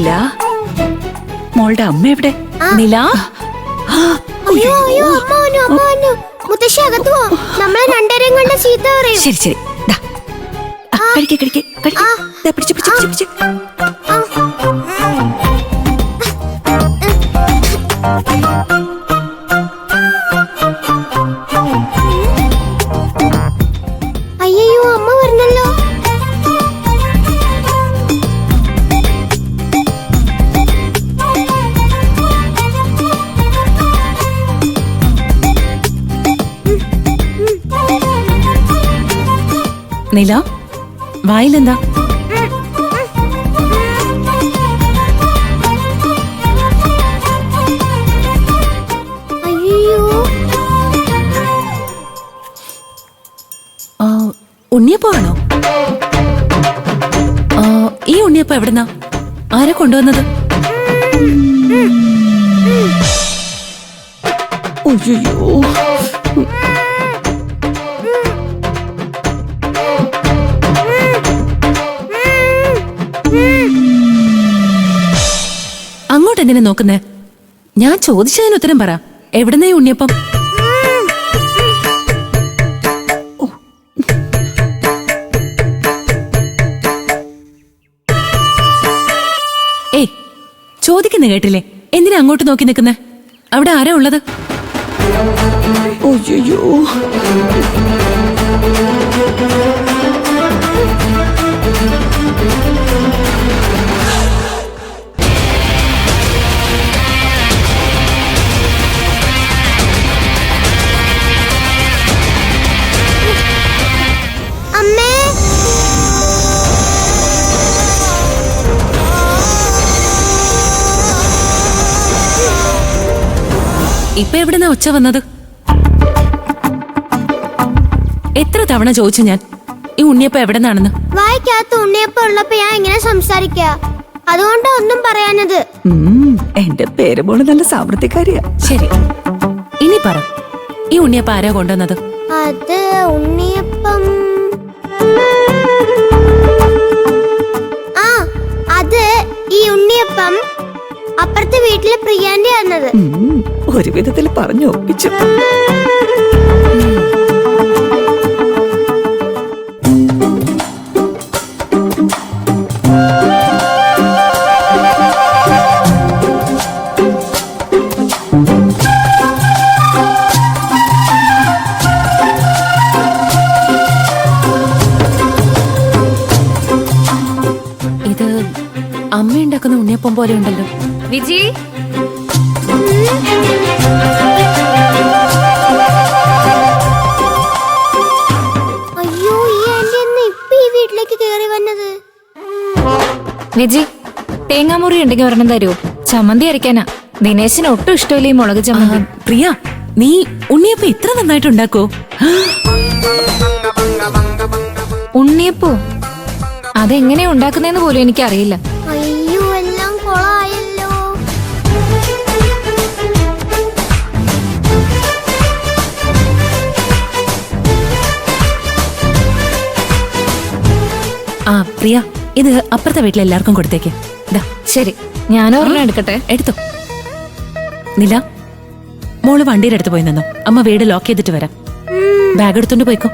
നില, മോളുടെ അമ്മ എവിടെ? നില, അയ്യോ അയ്യോ അമ്മ മുത്തശ്ശി അകത്ത് പോ. നമ്മളെ രണ്ടരയും കണ്ട ചീത്ത പറയും. ശരി ശരി, കഴിക്ക് കഴിക്ക് കഴിക്ക്. പിടിച്ച് പിടിച്ച് പിടിച്ച്. അയ്യോ അമ്മ വരുന്നല്ലോ. നില, വായിലെന്താ? ഉണ്ണിയപ്പോ ആണോ? ഈ ഉണ്ണിയപ്പോ എവിടുന്നാ? ആരാ കൊണ്ടുവന്നത്? അയ്യോ, അങ്ങോട്ട് എന്തിനാ നോക്കുന്നേ? ഞാൻ ചോദിച്ചതിന് ഉത്തരം പറ. എവിടുന്ന ഈ ഉണ്ണിയപ്പം? ഏയ്, ചോദിക്കുന്ന കേട്ടില്ലേ? എന്തിനാ അങ്ങോട്ട് നോക്കി നിൽക്കുന്നേ? അവിടെ ആരാ ഉള്ളത്? അയ്യോ, ഇപ്പൊ എവിടുന്നാ ഒച്ച വന്നത്? എത്ര തവണ ചോദിച്ചു ഞാൻ ഈ ഉണ്ണിയപ്പം എവിടെന്നാണെന്ന്. വായിക്കകത്ത് ഉണ്ണിയപ്പം ഉള്ളപ്പോ ഞാൻ ഇങ്ങനെ സംസാരിക്ക, അതുകൊണ്ടാ ഒന്നും പറയാനത്. എന്റെ പേരുമോള് നല്ല സാമ്പത്തികാരിയാ. ശരി, ഇനി പറ, ഈ ഉണ്ണിയപ്പം ആരാ കൊണ്ടുവന്നത്? അത് ഉണ്ണിയപ്പം അത് ഈ ഉണ്ണിയപ്പം അപ്പുറത്തെ വീട്ടിലെ പ്രിയാന്റെ ആയിരുന്നത്. ഒരു വിധത്തിൽ പറഞ്ഞു ഒപ്പിച്ചു. ഇത് അമ്മ ഉണ്ടാക്കുന്ന ഉണ്ണിയപ്പം പോലെ ഉണ്ടല്ലോ. വിജി, അയ്യോ, ഈ ആന്റി എന്ന് ഇപ്പൊ ഈ വീട്ടിലേക്ക് കേറി വന്നത്? വിജി, തേങ്ങാമുറി ഉണ്ടെങ്കിൽ ഒരെണ്ണം തരുമോ? ചമ്മന്തി അരയ്ക്കാനാ. ദിനേശിന് ഒട്ടും ഇഷ്ടമില്ല ഈ മുളക് ചമ്മന്തി. പ്രിയ, നീ ഉണ്ണിയപ്പം ഇത്ര നന്നായിട്ട് ഉണ്ടാക്കോ? ഉണ്ണിയപ്പോ? അതെങ്ങനെയാ ഉണ്ടാക്കുന്നതെന്ന് പോലും എനിക്കറിയില്ല. അയ്യോ, എല്ലാം കൊളായല്ലോ. പ്രിയ, ഇത് അപ്പുറത്തെ വീട്ടിൽ എല്ലാവർക്കും കൊടുത്തേക്ക്. ശരി, ഞാനൊരെണ്ണം എടുക്കട്ടെ. എടുത്തോ. നില, മോള് വണ്ടിയുടെ അടുത്ത് പോയി നിന്നോ. അമ്മ വീട് ലോക്ക് ചെയ്തിട്ട് വരാം. ബാഗ് എടുത്തോണ്ട് പോയിക്കോ.